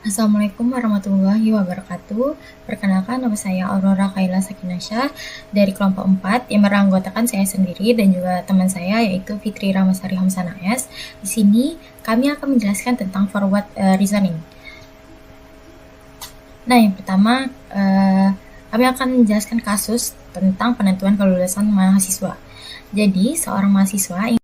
Assalamualaikum warahmatullahi wabarakatuh. Perkenalkan, nama saya Aurora Kaila Sakinasha dari kelompok 4 yang beranggotakan saya sendiri dan juga teman saya yaitu Fitri Ramasari Hamsana S. Di sini kami akan menjelaskan tentang forward reasoning. Nah, yang pertama kami akan menjelaskan kasus tentang penentuan kelulusan mahasiswa. Jadi, seorang mahasiswa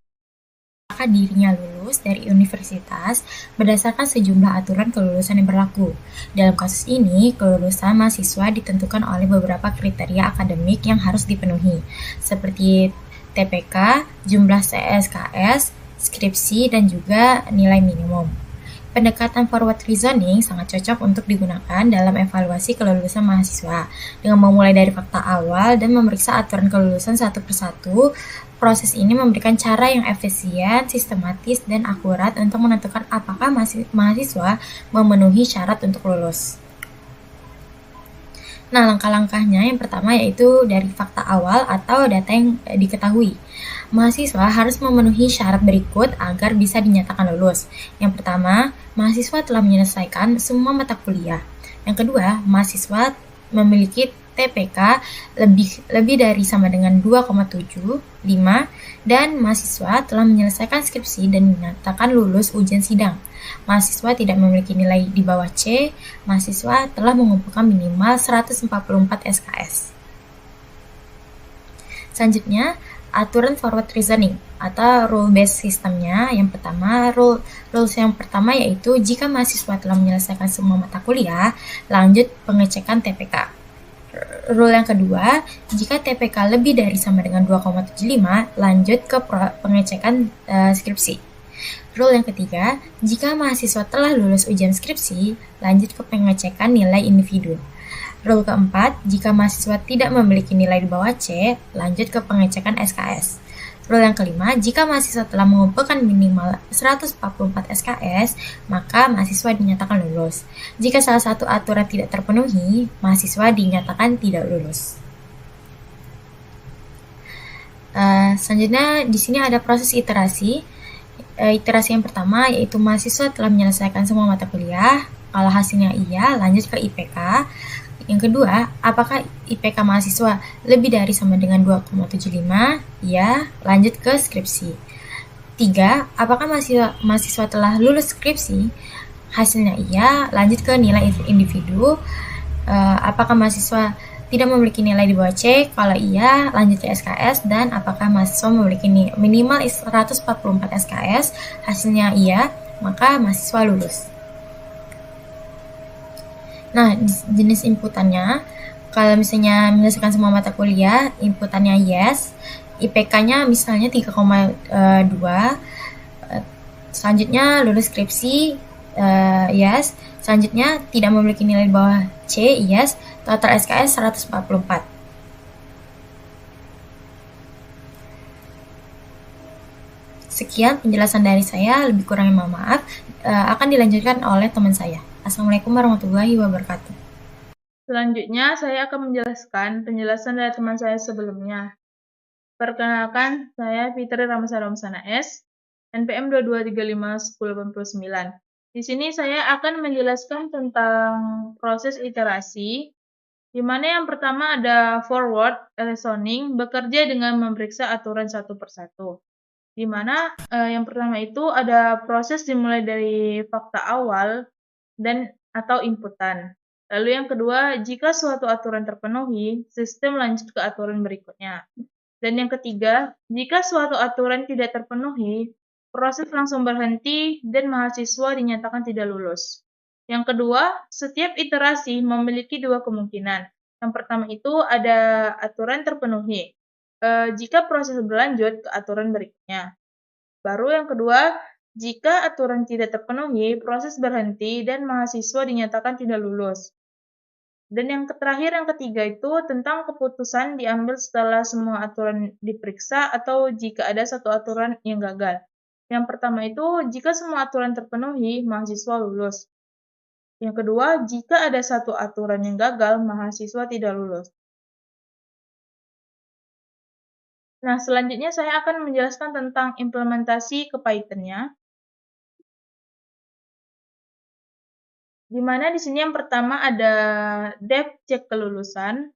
maka dirinya lulus dari universitas berdasarkan sejumlah aturan kelulusan yang berlaku. Dalam kasus ini, kelulusan mahasiswa ditentukan oleh beberapa kriteria akademik yang harus dipenuhi, seperti TPK, jumlah CSKS, skripsi, dan juga nilai minimum. Pendekatan forward reasoning sangat cocok untuk digunakan dalam evaluasi kelulusan mahasiswa. Dengan memulai dari fakta awal dan memeriksa aturan kelulusan satu persatu, proses ini memberikan cara yang efisien, sistematis, dan akurat untuk menentukan apakah mahasiswa memenuhi syarat untuk lulus. Nah, langkah-langkahnya yang pertama yaitu dari fakta awal atau data yang diketahui. Mahasiswa harus memenuhi syarat berikut agar bisa dinyatakan lulus. Yang pertama, mahasiswa telah menyelesaikan semua mata kuliah. Yang kedua, mahasiswa memiliki TPK lebih dari sama dengan 2,75 dan mahasiswa telah menyelesaikan skripsi dan dinyatakan lulus ujian sidang. Mahasiswa tidak memiliki nilai di bawah C, mahasiswa telah mengumpulkan minimal 144 SKS. Selanjutnya, aturan forward reasoning atau rule based systemnya. Yang pertama, rules yang pertama yaitu jika mahasiswa telah menyelesaikan semua mata kuliah, lanjut pengecekan TPK. Rule yang kedua, jika TPK lebih dari sama dengan 2,75, lanjut ke pengecekan skripsi. Rule yang ketiga, jika mahasiswa telah lulus ujian skripsi, lanjut ke pengecekan nilai individu. Rule keempat, jika mahasiswa tidak memiliki nilai di bawah C, lanjut ke pengecekan SKS. Rule yang kelima, jika mahasiswa telah mengumpulkan minimal 144 SKS, maka mahasiswa dinyatakan lulus. Jika salah satu aturan tidak terpenuhi, mahasiswa dinyatakan tidak lulus. Selanjutnya, di sini ada proses iterasi. Iterasi yang pertama yaitu mahasiswa telah menyelesaikan semua mata kuliah. Kalau hasilnya iya, lanjut ke IPK. Yang kedua, apakah IPK mahasiswa lebih dari sama dengan 2,75? Ya, lanjut ke skripsi. 3. Apakah mahasiswa telah lulus skripsi? Hasilnya iya, lanjut ke nilai individu. Apakah mahasiswa tidak memiliki nilai di bawah C? Kalau iya, lanjut ke SKS. Dan apakah mahasiswa memiliki minimal 144 SKS? Hasilnya iya, maka mahasiswa lulus. Nah, jenis inputannya, kalau misalnya menyelesaikan semua mata kuliah, inputannya yes, IPK-nya misalnya 3,2, selanjutnya lulus skripsi, yes, selanjutnya tidak memiliki nilai di bawah C, yes, total SKS 144. Sekian penjelasan dari saya, lebih kurangnya mohon maaf, akan dilanjutkan oleh teman saya. Assalamualaikum warahmatullahi wabarakatuh. Selanjutnya, saya akan menjelaskan penjelasan dari teman saya sebelumnya. Perkenalkan, saya Fitri Ramasari Hamsana S, NPM 22351089. Di sini saya akan menjelaskan tentang proses iterasi, di mana yang pertama ada forward reasoning, bekerja dengan memeriksa aturan satu persatu. Di mana yang pertama itu ada proses dimulai dari fakta awal dan atau inputan. Lalu yang kedua, jika suatu aturan terpenuhi, sistem lanjut ke aturan berikutnya. Dan yang ketiga, jika suatu aturan tidak terpenuhi, proses langsung berhenti dan mahasiswa dinyatakan tidak lulus. Yang kedua, setiap iterasi memiliki dua kemungkinan. Yang pertama itu ada aturan terpenuhi. Jika proses berlanjut ke aturan berikutnya. Baru yang kedua, jika aturan tidak terpenuhi, proses berhenti dan mahasiswa dinyatakan tidak lulus. Dan yang terakhir, yang ketiga itu tentang keputusan diambil setelah semua aturan diperiksa atau jika ada satu aturan yang gagal. Yang pertama itu, jika semua aturan terpenuhi, mahasiswa lulus. Yang kedua, jika ada satu aturan yang gagal, mahasiswa tidak lulus. Nah, selanjutnya saya akan menjelaskan tentang implementasi ke Python-nya. di mana di sini yang pertama ada depth cek kelulusan,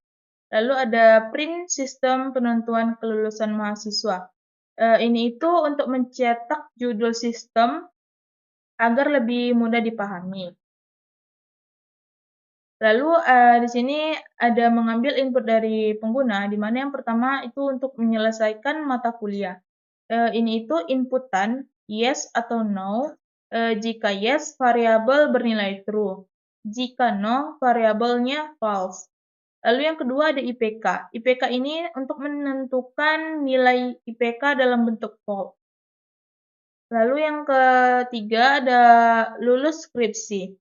lalu ada print sistem penentuan kelulusan mahasiswa. Ini itu untuk mencetak judul sistem agar lebih mudah dipahami. Lalu di sini ada mengambil input dari pengguna, di mana yang pertama itu untuk menyelesaikan mata kuliah. Ini itu inputan yes atau no. Jika yes, variabel bernilai true. Jika no, variabelnya false. Lalu yang kedua ada IPK. IPK ini untuk menentukan nilai IPK dalam bentuk volt. Lalu yang ketiga ada lulus skripsi.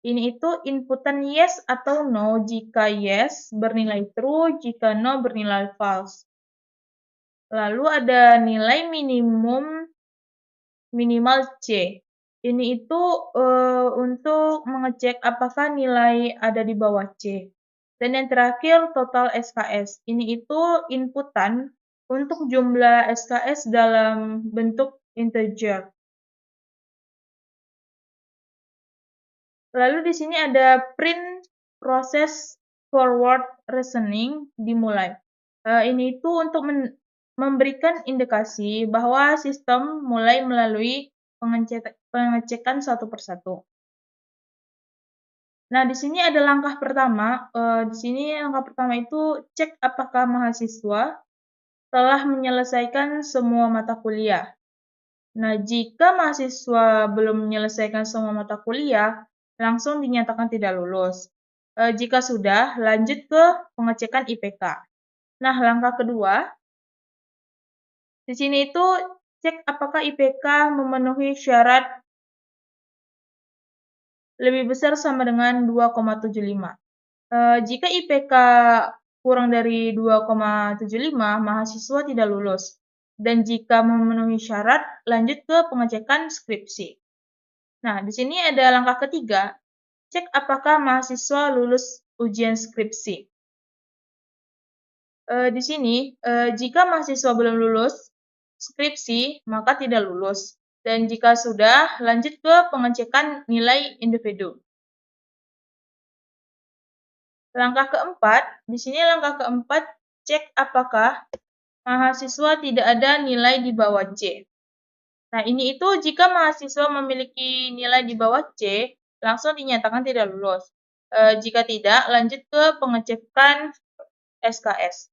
Ini itu inputan yes atau no. Jika yes bernilai true, jika no bernilai false. Lalu ada nilai minimal C. Ini itu untuk mengecek apakah nilai ada di bawah C. Dan yang terakhir total SKS. Ini itu inputan untuk jumlah SKS dalam bentuk integer. Lalu di sini ada print proses forward reasoning dimulai. Ini itu untuk memberikan indikasi bahwa sistem mulai melalui pengecekan satu persatu. Nah, di sini ada langkah pertama. Di sini langkah pertama itu cek apakah mahasiswa telah menyelesaikan semua mata kuliah. Nah, jika mahasiswa belum menyelesaikan semua mata kuliah, langsung dinyatakan tidak lulus. Jika sudah, lanjut ke pengecekan IPK. Nah, langkah kedua, di sini itu cek apakah IPK memenuhi syarat lebih besar sama dengan 2,75. Jika IPK kurang dari 2,75, mahasiswa tidak lulus. Dan jika memenuhi syarat, lanjut ke pengecekan skripsi. Nah, di sini ada langkah ketiga, cek apakah mahasiswa lulus ujian skripsi. Di sini, jika mahasiswa belum lulus skripsi, maka tidak lulus. Dan jika sudah, lanjut ke pengecekan nilai individu. Langkah keempat, di sini langkah keempat, cek apakah mahasiswa tidak ada nilai di bawah C. Nah, ini itu jika mahasiswa memiliki nilai di bawah C, langsung dinyatakan tidak lulus. Jika tidak, lanjut ke pengecekan SKS.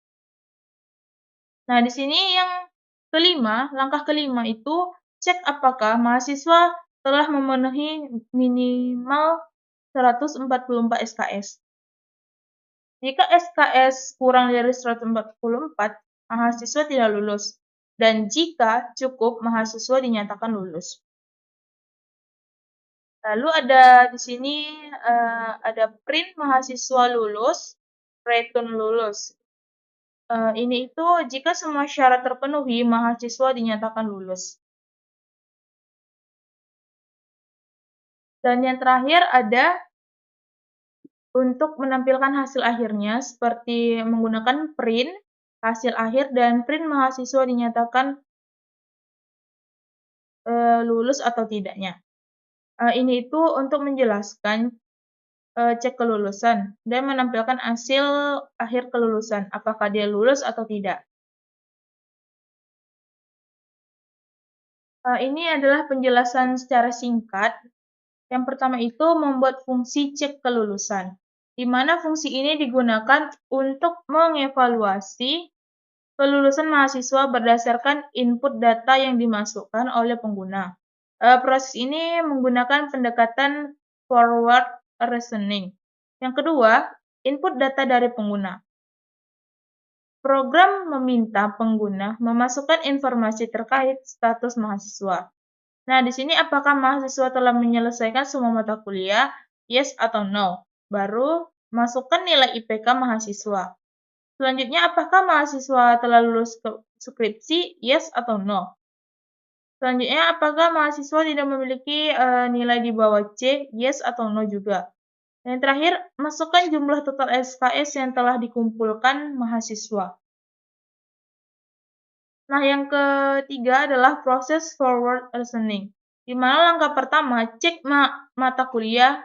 Nah, di sini yang kelima, langkah kelima itu cek apakah mahasiswa telah memenuhi minimal 144 SKS. Jika SKS kurang dari 144, mahasiswa tidak lulus. Dan jika cukup, mahasiswa dinyatakan lulus. Lalu ada di sini ada print mahasiswa lulus, return lulus. Ini itu jika semua syarat terpenuhi, mahasiswa dinyatakan lulus. Dan yang terakhir ada untuk menampilkan hasil akhirnya seperti menggunakan print, hasil akhir, dan print mahasiswa dinyatakan lulus atau tidaknya. Ini itu untuk menjelaskan cek kelulusan dan menampilkan hasil akhir kelulusan, apakah dia lulus atau tidak. Ini adalah penjelasan secara singkat. Yang pertama itu membuat fungsi cek kelulusan, di mana fungsi ini digunakan untuk mengevaluasi kelulusan mahasiswa berdasarkan input data yang dimasukkan oleh pengguna. Proses ini menggunakan pendekatan forward reasoning. Yang kedua, input data dari pengguna. Program meminta pengguna memasukkan informasi terkait status mahasiswa. Nah, di sini apakah mahasiswa telah menyelesaikan semua mata kuliah? Yes atau no. Baru masukkan nilai IPK mahasiswa. Selanjutnya, apakah mahasiswa telah lulus skripsi? Yes atau no. Selanjutnya, apakah mahasiswa tidak memiliki nilai di bawah C? Yes atau no juga. Yang terakhir, masukkan jumlah total SKS yang telah dikumpulkan mahasiswa. Nah, yang ketiga adalah proses forward reasoning, di mana langkah pertama cek mata kuliah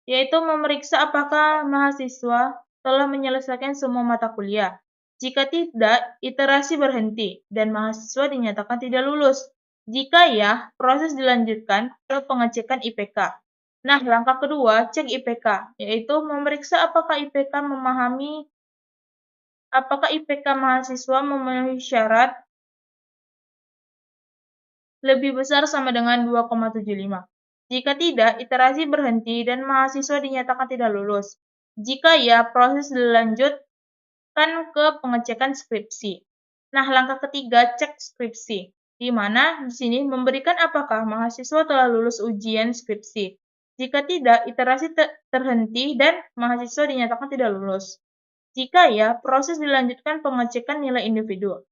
yaitu memeriksa apakah mahasiswa telah menyelesaikan semua mata kuliah. Jika tidak, iterasi berhenti dan mahasiswa dinyatakan tidak lulus. Jika ya, proses dilanjutkan ke pengecekan IPK. Nah, langkah kedua, cek IPK, yaitu memeriksa apakah IPK mahasiswa memenuhi syarat lebih besar sama dengan 2,75. Jika tidak, iterasi berhenti dan mahasiswa dinyatakan tidak lulus. Jika ya, proses dilanjutkan ke pengecekan skripsi. Nah, langkah ketiga, cek skripsi, di mana di sini memberikan apakah mahasiswa telah lulus ujian skripsi. Jika tidak, iterasi terhenti dan mahasiswa dinyatakan tidak lulus. Jika ya, proses dilanjutkan pengecekan nilai individu.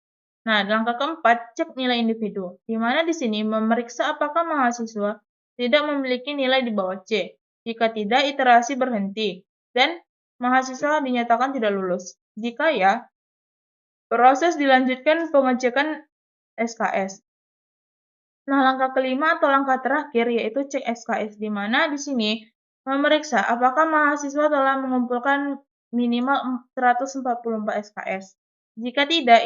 Nah, langkah keempat, cek nilai individu, di mana di sini memeriksa apakah mahasiswa tidak memiliki nilai di bawah C. Jika tidak, iterasi berhenti, dan mahasiswa dinyatakan tidak lulus. Jika ya, proses dilanjutkan pengecekan SKS. Nah, langkah kelima atau langkah terakhir yaitu cek SKS, di mana di sini memeriksa apakah mahasiswa telah mengumpulkan minimal 144 SKS. Jika tidak,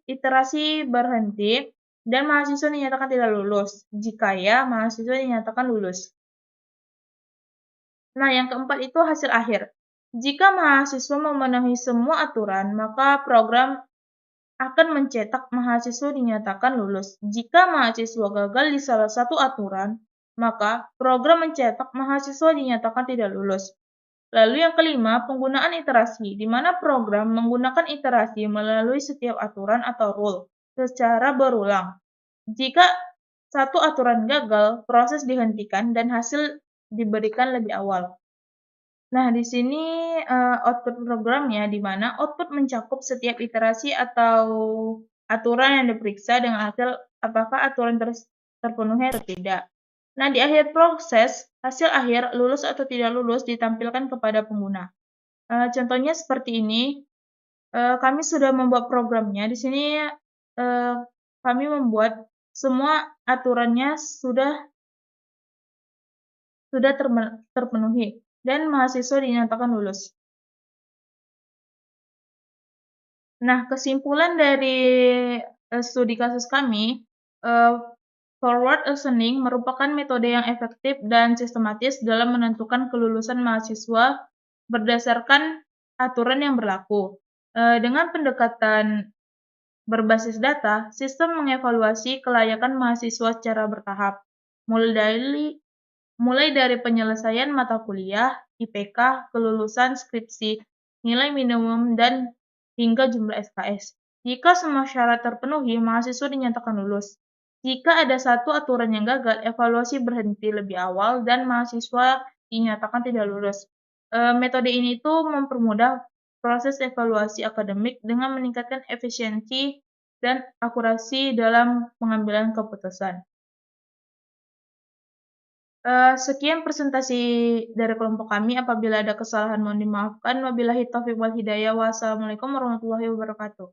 iterasi berhenti dan mahasiswa dinyatakan tidak lulus. Jika ya, mahasiswa dinyatakan lulus. Nah, yang keempat itu hasil akhir. Jika mahasiswa memenuhi semua aturan, maka program akan mencetak mahasiswa dinyatakan lulus. Jika mahasiswa gagal di salah satu aturan, maka program mencetak mahasiswa dinyatakan tidak lulus. Lalu yang kelima, penggunaan iterasi, di mana program menggunakan iterasi melalui setiap aturan atau rule secara berulang. Jika satu aturan gagal, proses dihentikan dan hasil diberikan lebih awal. Nah, di sini output programnya, di mana output mencakup setiap iterasi atau aturan yang diperiksa dengan hasil apakah aturan terpenuhi atau tidak. Nah, di akhir proses, hasil akhir lulus atau tidak lulus ditampilkan kepada pengguna. Contohnya seperti ini, kami sudah membuat programnya. Di sini kami membuat semua aturannya sudah terpenuhi dan mahasiswa dinyatakan lulus. Nah, kesimpulan dari studi kasus kami, forward listening merupakan metode yang efektif dan sistematis dalam menentukan kelulusan mahasiswa berdasarkan aturan yang berlaku. Dengan pendekatan berbasis data, sistem mengevaluasi kelayakan mahasiswa secara bertahap, mulai dari penyelesaian mata kuliah, IPK, kelulusan skripsi, nilai minimum, dan hingga jumlah SKS. Jika semua syarat terpenuhi, mahasiswa dinyatakan lulus. Jika ada satu aturan yang gagal, evaluasi berhenti lebih awal dan mahasiswa dinyatakan tidak lulus. Metode ini tuh mempermudah proses evaluasi akademik dengan meningkatkan efisiensi dan akurasi dalam pengambilan keputusan. Sekian presentasi dari kelompok kami. Apabila ada kesalahan mohon dimaafkan. Wabillahi taufiq wal hidayah. Wassalamualaikum warahmatullahi wabarakatuh.